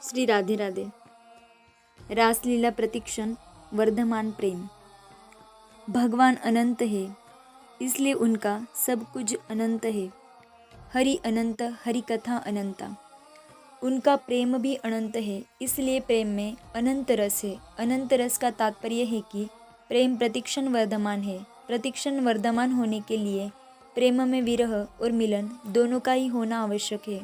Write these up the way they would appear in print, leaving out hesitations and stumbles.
श्री राधे राधे। रासलीला प्रतिक्षण वर्धमान प्रेम। भगवान अनंत है इसलिए उनका सब कुछ अनंत है। हरि अनंत, हरि कथा अनंता। उनका प्रेम भी अनंत है इसलिए प्रेम में अनंत रस है। अनंत रस का तात्पर्य है कि प्रेम प्रतिक्षण वर्धमान है। प्रतिक्षण वर्धमान होने के लिए प्रेम में विरह और मिलन दोनों का ही होना आवश्यक है।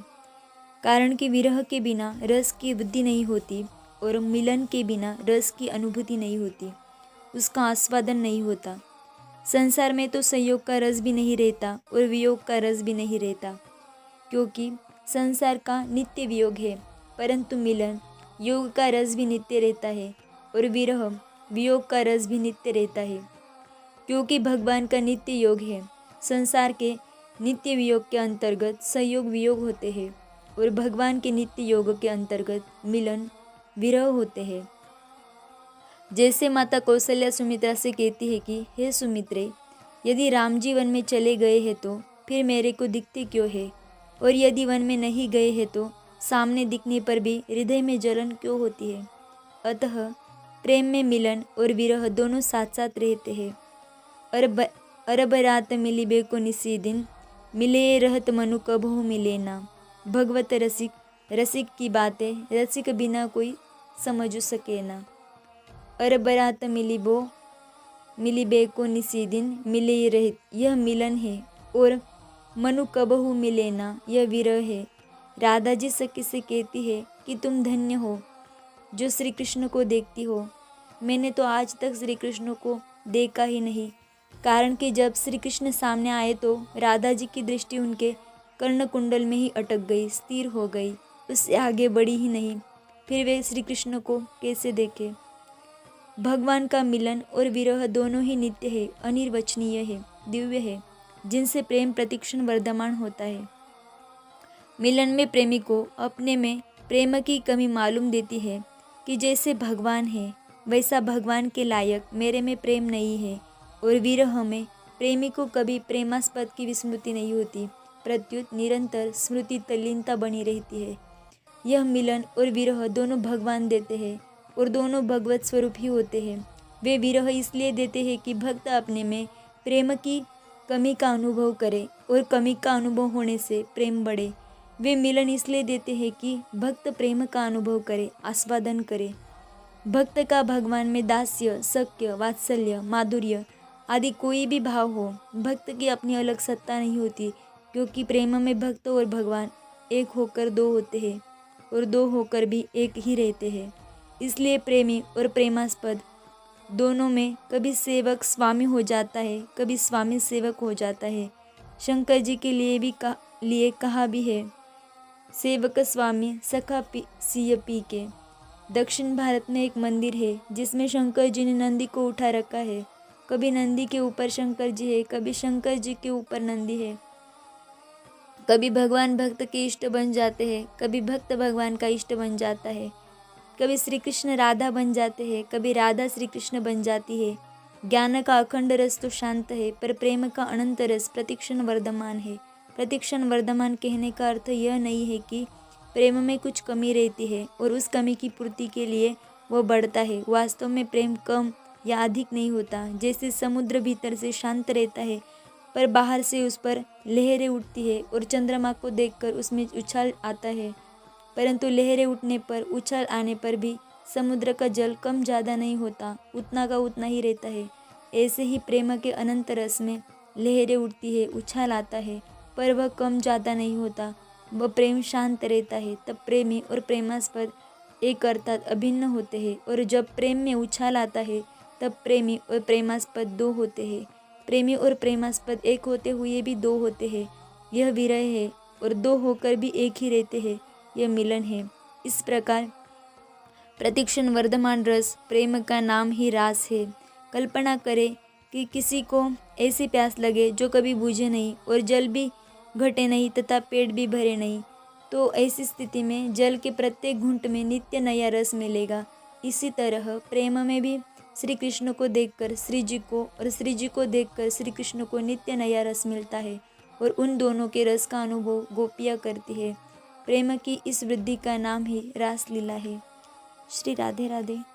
कारण कि विरह के बिना रस की वृद्धि नहीं होती और मिलन के बिना रस की अनुभूति नहीं होती, उसका आस्वादन नहीं होता। संसार में तो संयोग का रस भी नहीं रहता और वियोग का रस भी नहीं रहता, क्योंकि संसार का नित्य वियोग है। परंतु मिलन योग का रस भी नित्य रहता है और विरह वियोग का रस भी नित्य रहता है, क्योंकि भगवान का नित्य योग है। संसार के नित्य वियोग के अंतर्गत संयोग वियोग होते हैं और भगवान के नित्य योग के अंतर्गत मिलन विरह होते हैं। जैसे माता कौशल्या सुमित्रा से कहती है कि हे सुमित्रे, यदि राम जी वन में चले गए हैं तो फिर मेरे को दिखते क्यों है, और यदि वन में नहीं गए हैं तो सामने दिखने पर भी हृदय में जलन क्यों होती है। अतः प्रेम में मिलन और विरह दोनों साथ साथ रहते हैं। अरब रात मिली बेको निसी दिन, मिले रहत मनु कबहु मिले ना। भगवत रसिक, रसिक की बातें रसिक बिना कोई समझ सके ना। अरब रात मिली बेको निसी दिन, मिले रहित यह मिलन है, और मनु कबहु मिले ना यह विरह है। राधा जी सखी से कहती है कि तुम धन्य हो जो श्री कृष्ण को देखती हो। मैंने तो आज तक श्री कृष्ण को देखा ही नहीं, कारण कि जब श्री कृष्ण सामने आए तो राधा जी की दृष्टि उनके कर्णकुंडल में ही अटक गई, स्थिर हो गई, उससे आगे बढ़ी ही नहीं। फिर वे श्री कृष्ण को कैसे देखे। भगवान का मिलन और विरह दोनों ही नित्य है, अनिर्वचनीय है, दिव्य है, जिनसे प्रेम प्रतिक्षण वर्धमान होता है। मिलन में प्रेमी को अपने में प्रेम की कमी मालूम देती है कि जैसे भगवान है वैसा भगवान के लायक मेरे में प्रेम नहीं है, और विरह में प्रेमी को कभी प्रेमास्पद की विस्मृति नहीं होती, प्रत्युत निरंतर स्मृति तल्लीनता बनी रहती है। यह मिलन और विरह दोनों भगवान देते हैं और दोनों भगवत स्वरूप ही होते हैं। वे विरह इसलिए देते हैं कि भक्त अपने में प्रेम की कमी का अनुभव करे और कमी का अनुभव होने से प्रेम बढ़े। वे मिलन इसलिए देते हैं कि भक्त प्रेम का अनुभव करे, आस्वादन करे। भक्त का भगवान में दास्य, सख्य, वात्सल्य, माधुर्य आदि कोई भी भाव हो, भक्त की अपनी अलग सत्ता नहीं होती, क्योंकि प्रेम में भक्त और भगवान एक होकर दो होते हैं और दो होकर भी एक ही रहते हैं। इसलिए प्रेमी और प्रेमास्पद दोनों में कभी सेवक स्वामी हो जाता है, कभी स्वामी सेवक हो जाता है। शंकर जी के लिए कहा भी है, सेवक स्वामी सखा सिय पी के। दक्षिण भारत में एक मंदिर है जिसमें शंकर जी ने नंदी को उठा रखा है। कभी नंदी के ऊपर शंकर जी है, कभी शंकर जी के ऊपर नंदी है। कभी भगवान भक्त के इष्ट बन जाते हैं, कभी भक्त भगवान का इष्ट बन जाता है। कभी श्री कृष्ण राधा बन जाते हैं, कभी राधा श्री कृष्ण बन जाती है। ज्ञान का अखंड रस तो शांत है, पर प्रेम का अनंत रस प्रतिक्षण वर्धमान है। प्रतिक्षण वर्धमान कहने का अर्थ यह नहीं है कि प्रेम में कुछ कमी रहती है और उस कमी की पूर्ति के लिए वह बढ़ता है। वास्तव में प्रेम कम या अधिक नहीं होता। जैसे समुद्र भीतर से शांत रहता है पर बाहर से उस पर लहरें उठती है और चंद्रमा को देखकर उसमें उछाल आता है, परंतु लहरें उठने पर, उछाल आने पर भी समुद्र का जल कम ज़्यादा नहीं होता, उतना का उतना ही रहता है। ऐसे ही प्रेम के अनंत रस में लहरें उठती है, उछाल आता है, पर वह कम ज़्यादा नहीं होता, वह प्रेम शांत रहता है। तब प्रेमी और प्रेमास्पद एक अर्थात अभिन्न होते हैं, और जब प्रेम में उछाल आता है तब प्रेमी और प्रेमास्पद दो होते हैं। प्रेमी और प्रेमास्पद एक होते हुए भी दो होते हैं, यह विरह है, और दो होकर भी एक ही रहते हैं, यह मिलन है। इस प्रकार प्रतिक्षण वर्धमान रस प्रेम का नाम ही रास है। कल्पना करें कि किसी को ऐसी प्यास लगे जो कभी बुझे नहीं और जल भी घटे नहीं तथा पेट भी भरे नहीं, तो ऐसी स्थिति में जल के प्रत्येक घूंट में नित्य नया रस मिलेगा। इसी तरह प्रेम में भी श्री कृष्ण को देखकर श्री जी को और श्री जी को देखकर श्री कृष्ण को नित्य नया रस मिलता है, और उन दोनों के रस का अनुभव गोपियाँ करती है। प्रेम की इस वृद्धि का नाम ही रास लीला है। श्री राधे राधे।